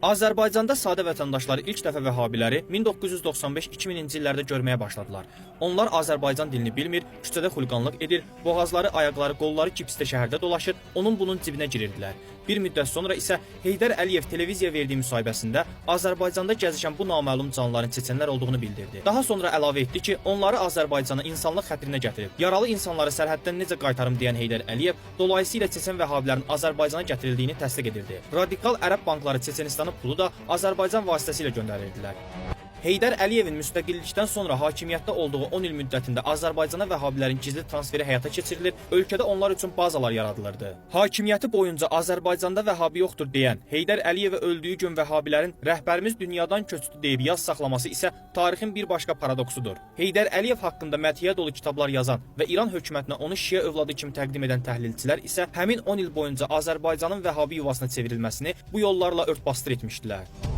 Azərbaycanda sadə vətəndaşları ilk dəfə vəhabiləri 1995-2000-ci illərdə görməyə başladılar. Onlar Azərbaycan dilini bilmir, küçədə xuliqanlıq edir, boğazları, ayaqları, qolları gipsdə şəhərdə dolaşır, bunun cibinə girirdilər. Bir müddət sonra isə Heydər Əliyev televiziya verdiyi müsahibəsində Azərbaycanda gəzişən bu naməlum canlıların çeçenlər olduğunu bildirdi. Daha sonra əlavə etdi ki, onları Azərbaycana insanlıq xətrinə gətirib. Yaralı insanları sərhəddən necə qaytarım deyən Heydər Əliyev dolayısıyla çeçen vəhabilərin Azərbaycana gətirildiyini təsdiq edirdi. Radikal ərəb bankları Çeçenistanın pulu da Azərbaycan vasitəsilə göndərirdilər. Heydər Əliyevin müstəqillikdən sonra hakimiyyətdə olduğu 10 il müddətində Azərbaycana vəhabilərin gizli transferi həyata keçirilir, ölkədə onlar üçün bazalar yaradılırdı. Hakimiyyəti boyunca Azərbaycanda vəhabi yoxdur deyən, Heydər Əliyevə öldüyü gün vəhabilərin rəhbərimiz dünyadan köçdü deyib yaz saxlaması isə tarixin bir başqa paradoksudur. Heydər Əliyev haqqında məthiyə dolu kitablar yazan və İran hökumətinə onu şiə övladı kimi təqdim edən təhlilçilər isə həmin 10 il boyunca Azərbaycanın vəhabi yuvasına çevrilməsini bu yollarla örtbasdır etmişdilər.